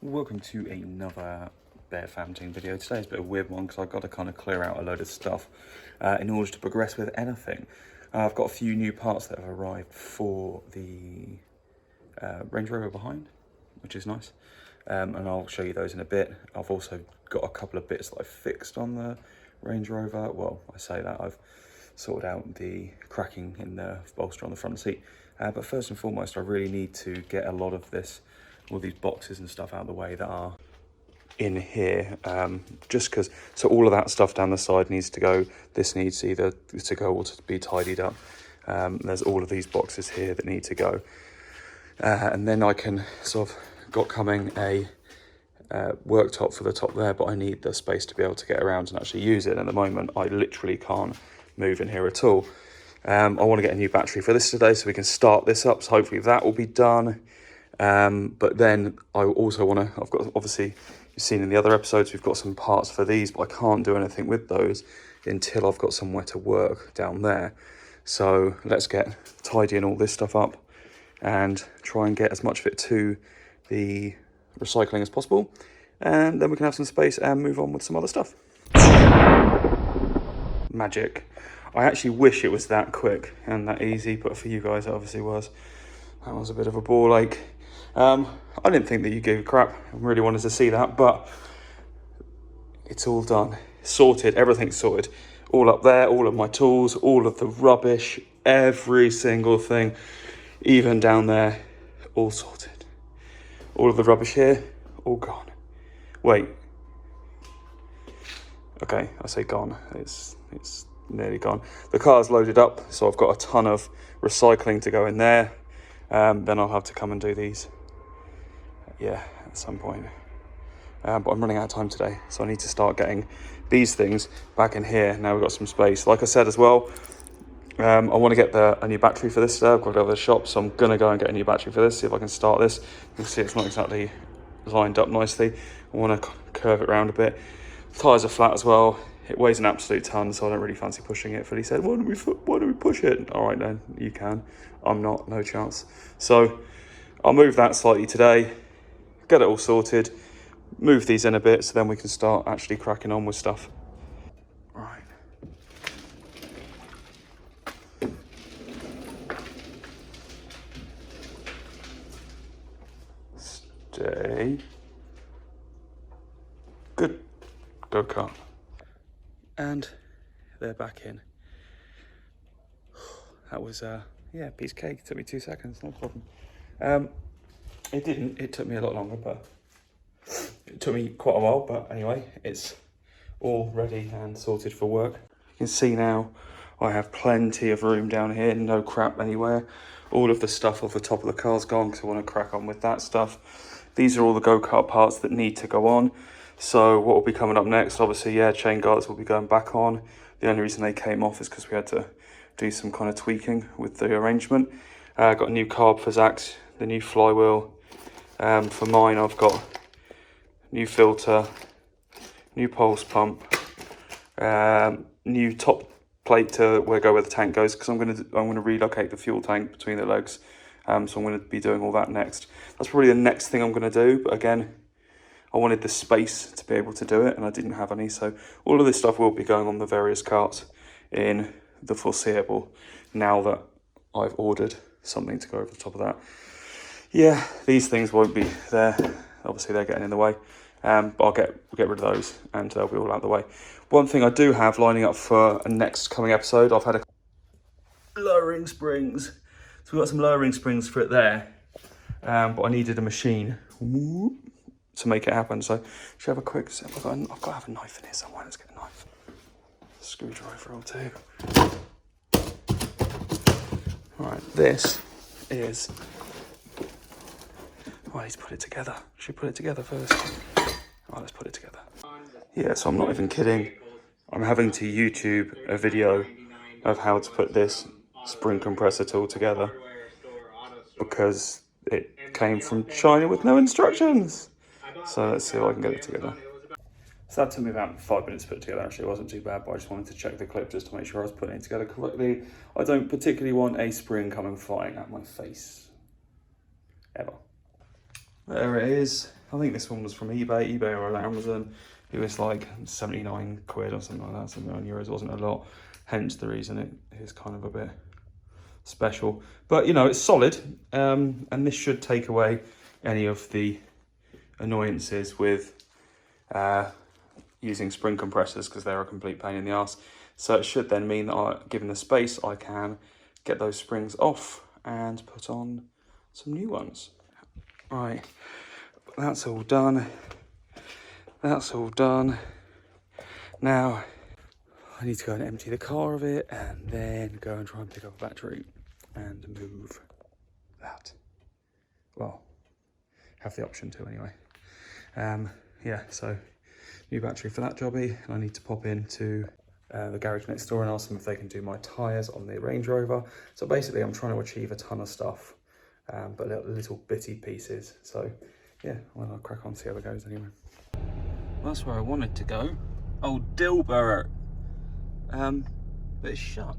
Welcome to another Bear Fam Team video. Today's a bit of a weird one because I've got to kind of clear out a load of stuff in order to progress with anything. I've got a few new parts that have arrived for the Range Rover behind, which is nice, and I'll show you those in a bit. I've also got a couple of bits that I've fixed on the Range Rover. Well, I say that, I've sorted out the cracking in the bolster on the front seat. But first and foremost, I really need to get a lot of this, all these boxes and stuff out of the way that are in here, just because, so all of that stuff down the side needs to go. This needs either to go or to be tidied up. There's all of these boxes here that need to go. And then I can sort of got coming a worktop for the top there, but I need the space to be able to get around and actually use it. And at the moment, I literally can't move in here at all. I want to get a new battery for this today so we can start this up. So hopefully that will be done. But then I also want to, I've got, obviously you've seen in the other episodes, we've got some parts for these, but I can't do anything with those until I've got somewhere to work down there. So let's get tidying all this stuff up and try and get as much of it to the recycling as possible. And then we can have some space and move on with some other stuff. Magic. I actually wish it was that quick and that easy, but for you guys it obviously was. That was a bit of a ball ache. I didn't think that you gave a crap. I really wanted to see that, but it's all done. Sorted, everything's sorted. All up there, all of my tools, all of the rubbish, every single thing, even down there, all sorted. All of the rubbish here, all gone. Wait. Okay, I say gone. It's nearly gone. The car's loaded up, so I've got a ton of recycling to go in there. Then I'll have to come and do these, at some point. But I'm running out of time today, so I need to start getting these things back in here. Now we've got some space. Like I said as well, I want to get a new battery for this. I've got to go to the shop, so I'm going to go and get a new battery for this, see if I can start this. You can see it's not exactly lined up nicely. I want to curve it around a bit. Tyres are flat as well. It weighs an absolute ton, so I don't really fancy pushing it. But he said, why don't we push it? All right, then, you can. I'm not, no chance. So I'll move that slightly today, get it all sorted, move these in a bit, so then we can start actually cracking on with stuff. All right. Stay. Good. Go kart. And they're back in. That was piece of cake. It took me 2 seconds, no problem. It didn't, it took me a lot longer, but it took me quite a while. But anyway, it's all ready and sorted for work. You can see now I have plenty of room down here, no crap anywhere. All of the stuff off the top of the car's gone because I want to crack on with that stuff. These are all the go-kart parts that need to go on. So what will be coming up next, obviously, chain guards will be going back on. The only reason they came off is because we had to do some kind of tweaking with the arrangement. Got a new carb for Zach's, the new flywheel. For mine, I've got new filter, new pulse pump, new top plate to where the tank goes, because I'm gonna relocate the fuel tank between the legs. So I'm going to be doing all that next. That's probably the next thing I'm going to do, but again, I wanted the space to be able to do it, and I didn't have any. So all of this stuff will be going on the various carts in the foreseeable, now that I've ordered something to go over the top of that. Yeah, these things won't be there. Obviously, they're getting in the way. But we'll get rid of those, and they'll be all out of the way. One thing I do have lining up for a next coming episode, I've had a lowering springs. So we've got some lowering springs for it there. But I needed a machine to make it happen. So should I have a quick sip? I've got to have a knife in here somewhere. Let's get a knife. Screwdriver or two. All right, this is, I need to put it together. Should we put it together first? All right, let's put it together. Yeah, so I'm not even kidding. I'm having to YouTube a video of how to put this spring compressor tool together because it came from China with no instructions. So let's see if I can get it together. So that took me about 5 minutes to put it together. Actually, it wasn't too bad, but I just wanted to check the clip just to make sure I was putting it together correctly. I don't particularly want a spring coming flying at my face. Ever. There it is. I think this one was from eBay or Amazon. It was like 79 quid or something like that, 79 euros. It wasn't a lot, hence the reason it is kind of a bit special. But you know, it's solid, and this should take away any of the annoyances with using spring compressors, because they're a complete pain in the arse. So it should then mean that given the space, I can get those springs off and put on some new ones. Right, that's all done. That's all done. Now I need to go and empty the car of it and then go and try and pick up a battery and move that. Well, have the option to anyway. Yeah, so new battery for that jobby. And I need to pop into the garage next door and ask them if they can do my tyres on the Range Rover. So basically I'm trying to achieve a ton of stuff, but little bitty pieces. So yeah, well, I'll crack on, see how it goes anyway. Well, that's where I wanted to go. Old Dilborough. But it's shut.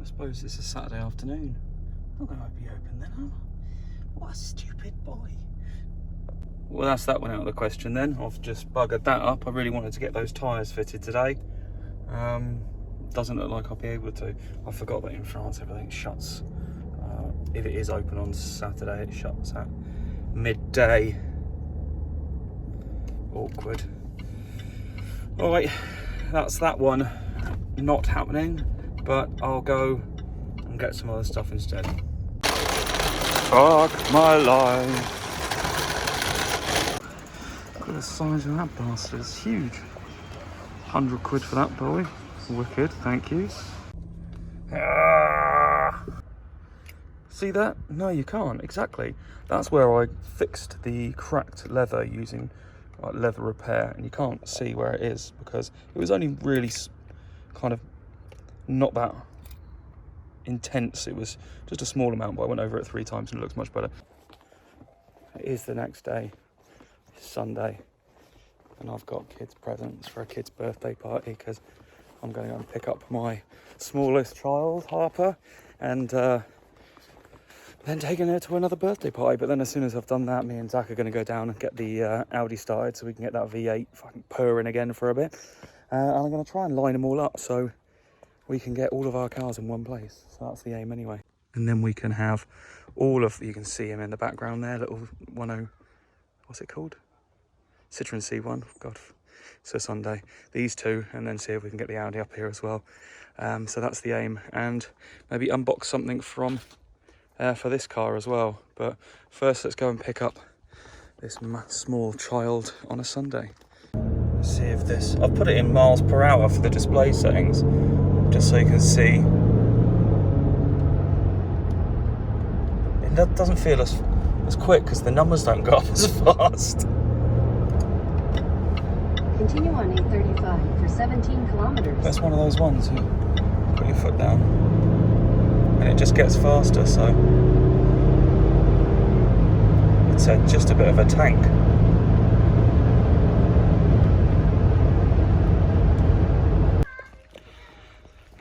I suppose it's a Saturday afternoon. Not going to be open then, huh? What a stupid boy. Well, that's that one out of the question then. I've just buggered that up. I really wanted to get those tyres fitted today. Doesn't look like I'll be able to. I forgot that in France everything shuts. If it is open on Saturday, it shuts at midday. Awkward. All right, that's that one not happening, but I'll go and get some other stuff instead. Fuck my life. Look at the size of that bastard, it's huge. 100 quid for that boy. Wicked, thank you. See that? No, you can't, exactly. That's where I fixed the cracked leather using leather repair, and you can't see where it is because it was only really kind of not that intense. It was just a small amount, but I went over it 3 times and it looks much better. It is the next day, it's Sunday, and I've got kids' presents for a kid's birthday party because I'm going to go and pick up my smallest child, Harper, and then taking her to another birthday party. But then as soon as I've done that, me and Zach are going to go down and get the Audi started so we can get that V8 fucking purring again for a bit. And I'm going to try and line them all up so we can get all of our cars in one place. So that's the aim anyway. And then we can have all of, you can see him in the background there, little 10, what's it called? Citroen C1, God, so Sunday. These two, and then see if we can get the Audi up here as well. So that's the aim. And maybe unbox something from for this car as well. But first let's go and pick up this small child on a Sunday. Let's see if this, I've put it in miles per hour for the display settings, just so you can see. It doesn't feel as quick because the numbers don't go up as fast. Continue on 835 for 17 kilometers. That's one of those ones, you put your foot down and it just gets faster, so it's just a bit of a tank.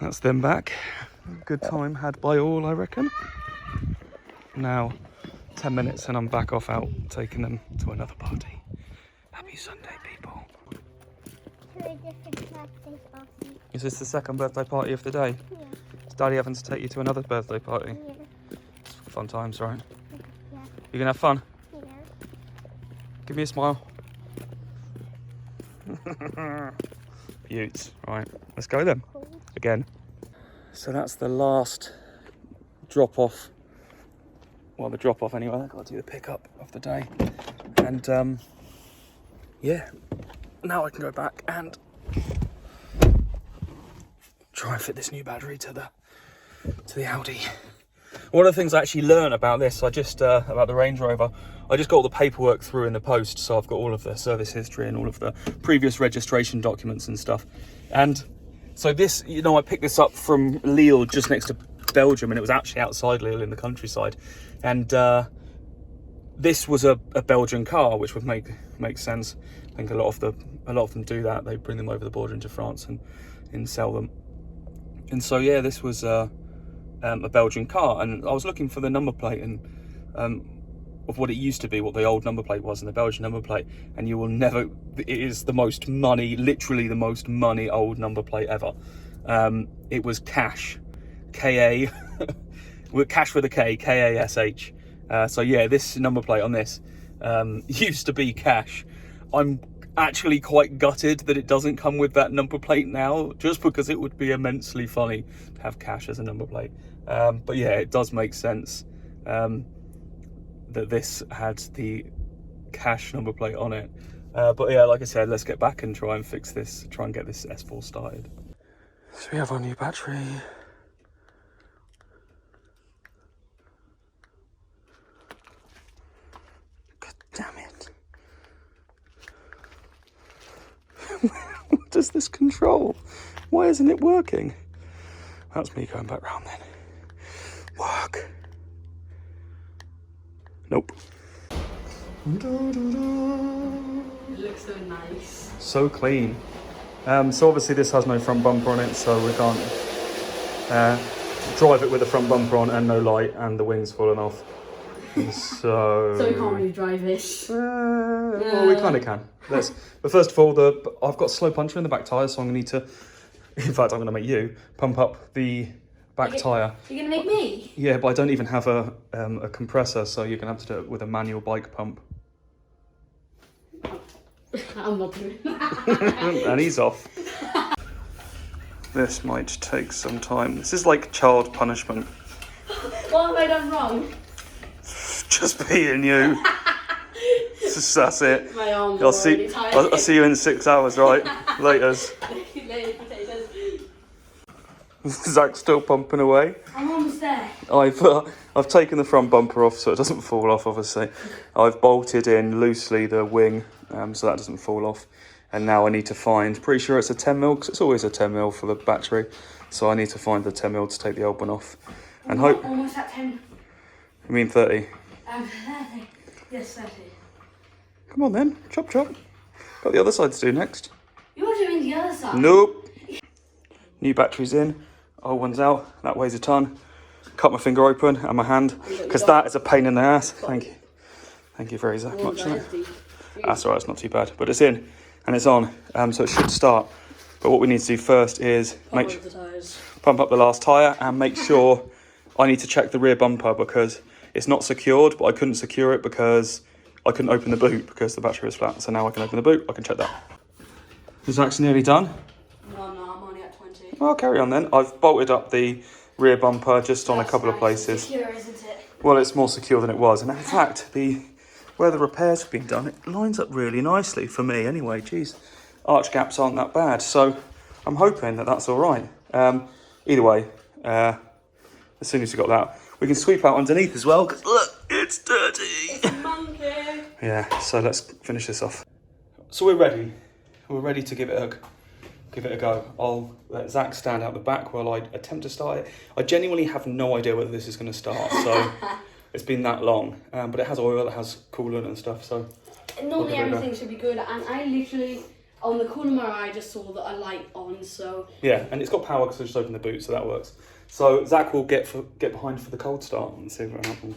That's them back. Good time had by all, I reckon. Now 10 minutes and I'm back off out taking them to another party. Happy Sunday, people. Is this the second birthday party of the day? Yeah. Is Daddy having to take you to another birthday party? Yeah. It's fun times, right? Yeah. You gonna have fun? Yeah. Give me a smile. Beauts. Right, let's go then. Cool. Again. So that's the last drop off. Well, the drop off anyway. I've got to do the pickup of the day. And yeah, now I can go back and try and fit this new battery to the Audi. One of the things I actually learned about this, about the Range Rover, I just got all the paperwork through in the post, so I've got all of the service history and all of the previous registration documents and stuff. And so this, you know, I picked this up from Lille, just next to Belgium, and it was actually outside Lille in the countryside. And this was a Belgian car, which would make sense. I think a lot of them do that. They bring them over the border into France and sell them. And so yeah, this was a Belgian car, and I was looking for the number plate, and of what it used to be, what the old number plate was and the Belgian number plate, and you will never, it is the most money, literally the most money old number plate ever. It was cash, K-A, cash with a K, K-A-S-H. So yeah, this number plate on this used to be cash. I'm actually quite gutted that it doesn't come with that number plate now, just because it would be immensely funny to have cash as a number plate. But yeah, it does make sense that this had the cash number plate on it. But yeah, like I said, let's get back and try and fix this, try and get this S4 started. So we have our new battery. God damn it. What does this control? Why isn't it working? That's me going back round then. Work. Nope. It looks so nice. So clean. So obviously this has no front bumper on it, so we can't drive it with the front bumper on and no light and the wings falling off. So we can't really drive it. Well, we kind of can. But first of all, I've got a slow puncture in the back tyre, so I'm going to need to, in fact, I'm going to make you pump up the back tyre. You're going to make me? Yeah, but I don't even have a compressor, so you're going to have to do it with a manual bike pump. I'm not doing that. And he's off. This might take some time. This is like child punishment. What have I done wrong? Just being you. That's it. My arms I'll are already tired. I'll see you in 6 hours, right? Laters. Later, potatoes. Zach's still pumping away. I'm almost there. I've taken the front bumper off so it doesn't fall off, obviously. I've bolted in loosely the wing so that doesn't fall off. And now I need to find, pretty sure it's a 10mm, because it's always a 10mm for the battery. So I need to find the 10mm to take the old one off. And hope. Almost at 10. You mean 30? 30. Yes, 30. Come on then, chop chop. Got the other side to do next. You're doing the other side. Nope. New battery's in, old one's out. That weighs a ton. Cut my finger open and my hand, because that is a pain in the ass. Thank you. Thank you very much. That's alright, it's not too bad. But it's in and it's on, so it should start. But what we need to do first is pump up the last tyre and make sure. I need to check the rear bumper because it's not secured, but I couldn't secure it because I couldn't open the boot because the battery was flat. So now I can open the boot, I can check that. Is Zach's nearly done? No, I'm only at 20. Well, I'll carry on then. I've bolted up the rear bumper just on a couple of places. Secure, isn't it? Well, it's more secure than it was. And in fact, where the repairs have been done, it lines up really nicely for me anyway. Geez, arch gaps aren't that bad. So I'm hoping that that's all right. Either way, as soon as you got that, we can sweep out underneath as well, because look, it's dirty. It's a monkey. Yeah, so let's finish this off. So we're ready. We're ready to give it a go. I'll let Zach stand out the back while I attempt to start it. I genuinely have no idea whether this is going to start, so it's been that long. But it has oil, it has coolant and stuff, so... Normally everything should be good, and I literally, on the corner of my eye, just saw that a light on, so... Yeah, and it's got power because I just opened the boot, so that works. So Zach will get behind for the cold start and see what happens.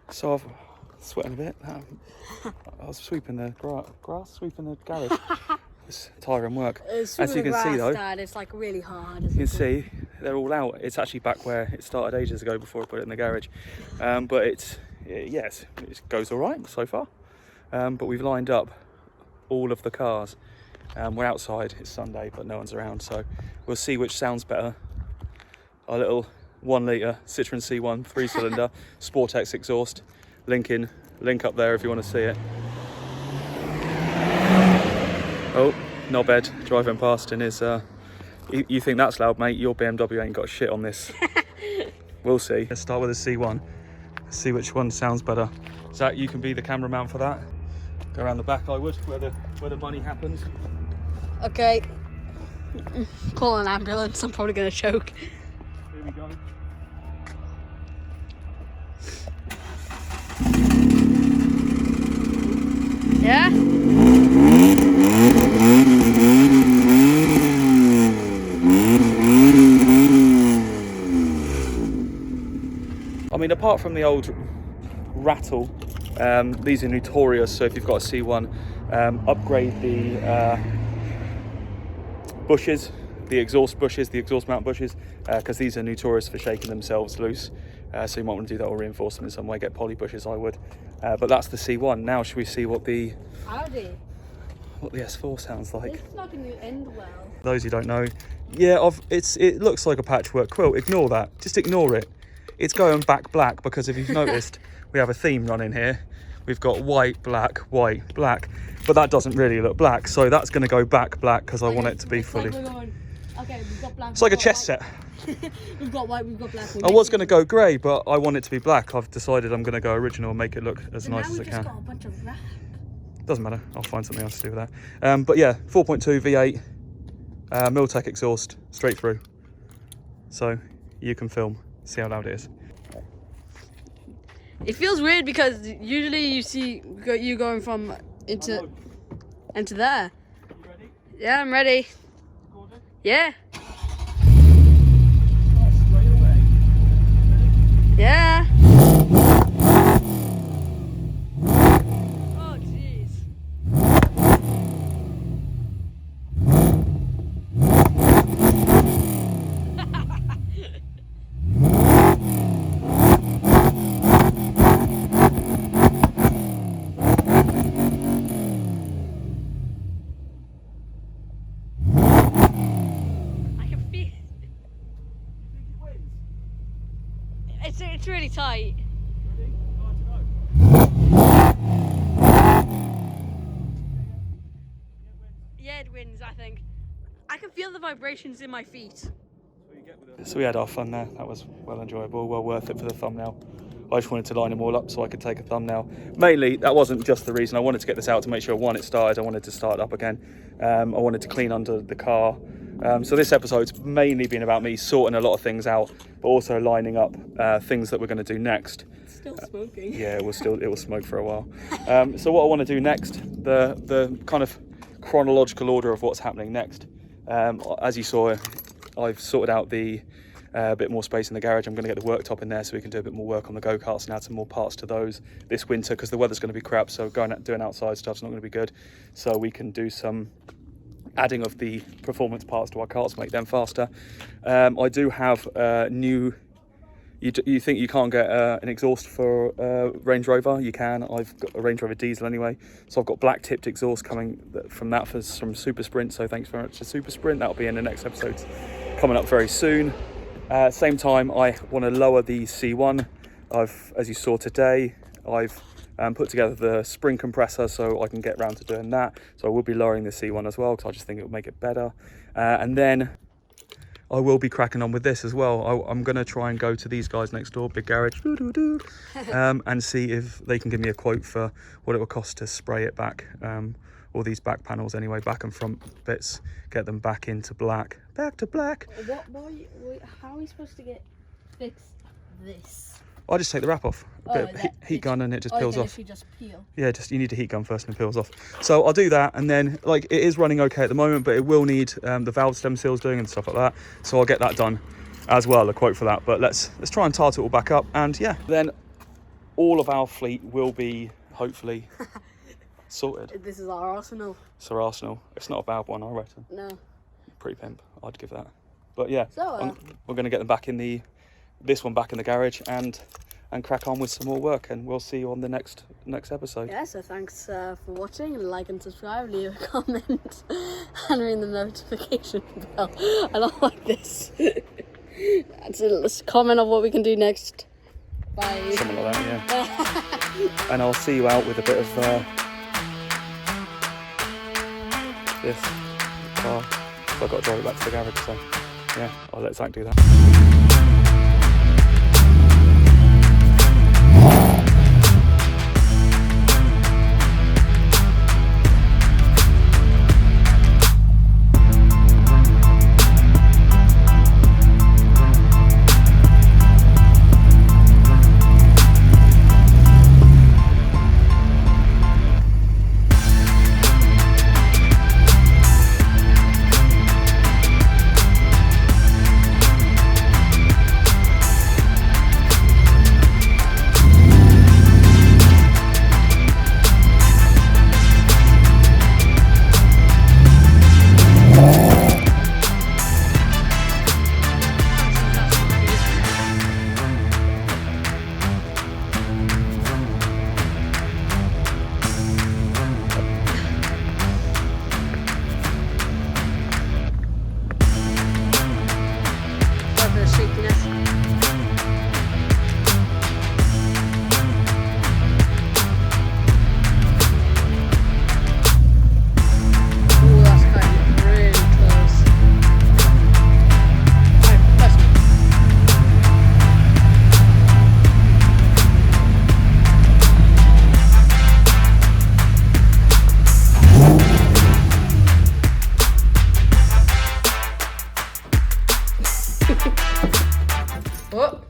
So I've sweating a bit. I was sweeping the sweeping the garage. It's tiring work. As you can see though, Dad, it's like really hard. You can see they're all out. It's actually back where it started ages ago before I put it in the garage. But it goes all right so far. But we've lined up all of the cars. We're outside, it's Sunday, but no one's around. So we'll see which sounds better. Our little 1 litre Citroen C1 3-cylinder Sportex exhaust. Link up there if you want to see it. Oh, knobhead driving past in his, you think that's loud, mate? Your BMW ain't got shit on this. We'll see. Let's start with the C1. Let's see which one sounds better. Zach, you can be the cameraman for that. Go around the back, I would, where the bunny happens. Okay. Call an ambulance, I'm probably going to choke. Here we go. Yeah? I mean, apart from the old rattle, these are notorious, so if you've got a C1, upgrade the bushes, the exhaust bushes, the exhaust mount bushes, because these are notorious for shaking themselves loose. So you might want to do that or reinforce them in some way, get poly bushes, I would. But that's the C1. Now should we see what the Audi. what the S4 sounds like? It's not going to end well. Those who don't know, yeah, it looks like a patchwork quilt. Ignore that. Just ignore it. It's going back black because if you've noticed, we have a theme running here. We've got white, black, but that doesn't really look black. So that's going to go back black because I want it to be fully. Okay, we've got black. It's like a chess set. We've got white, we've got black. I was going to go grey, but I want it to be black. I've decided I'm going to go original and make it look as nice as it can. Got a bunch of wrap. Doesn't matter. I'll find something else to do with that. But yeah, 4.2 V8, Miltech exhaust, straight through. So you can film, see how loud it is. It feels weird because usually you see you going from into there. You ready? Yeah, I'm ready. Recording? Yeah. Straight away. Yeah. Oh, jeez. I can feel it's really tight. Ready? 9 to go. Yeah, it wins, I think. I can feel the vibrations in my feet. So we had our fun there. That was well enjoyable, well worth it for the thumbnail. I just wanted to line them all up so I could take a thumbnail. Mainly, that wasn't just the reason. I wanted to get this out to make sure, one, it started. I wanted to start it up again. I wanted to clean under the car. So this episode's mainly been about me sorting a lot of things out, but also lining up things that we're going to do next. It's still smoking. Yeah, it will smoke for a while. So what I want to do next, the kind of chronological order of what's happening next. As you saw, I've sorted out the bit more space in the garage. I'm going to get the worktop in there so we can do a bit more work on the go-karts and add some more parts to those this winter because the weather's going to be crap, so doing outside stuff's not going to be good. So we can do some adding of the performance parts to our karts, make them faster. I do have new... You think you can't get an exhaust for Range Rover? You can. I've got a Range Rover diesel anyway, so I've got black tipped exhaust coming from that from Super Sprint. So thanks very much to Super Sprint. That'll be in the next episode, coming up very soon. Same time, I want to lower the C1. As you saw today, I've put together the spring compressor so I can get round to doing that. So I will be lowering the C1 as well because I just think it will make it better. And then I will be cracking on with this as well. I'm going to try and go to these guys next door, Big Garage, and see if they can give me a quote for what it will cost to spray it back. All these back panels anyway, back and front bits, get them back into black. Back to black. How are we supposed to fix this? I just take the wrap off. A bit of heat gun and it just peels off. Just peel. Yeah, you need a heat gun first and it peels off. So I'll do that, and then it is running okay at the moment, but it will need the valve stem seals doing and stuff like that. So I'll get that done as well, a quote for that. But let's try and tart it all back up, and yeah, then all of our fleet will be hopefully sorted. This is our arsenal. It's our arsenal. It's not a bad one, I reckon. No. Pretty pimp, I'd give that. But yeah, So, we're going to get them back in this one back in the garage and crack on with some more work, and we'll see you on the next episode. Yeah, so thanks for watching. Like and subscribe, leave a comment, and ring the notification bell. I don't like this. Let's comment on what we can do next. Bye. Something like that, yeah. And I'll see you out with a bit of this car. So I've got to drive it back to the garage, so yeah, I'll let Zach do that. What?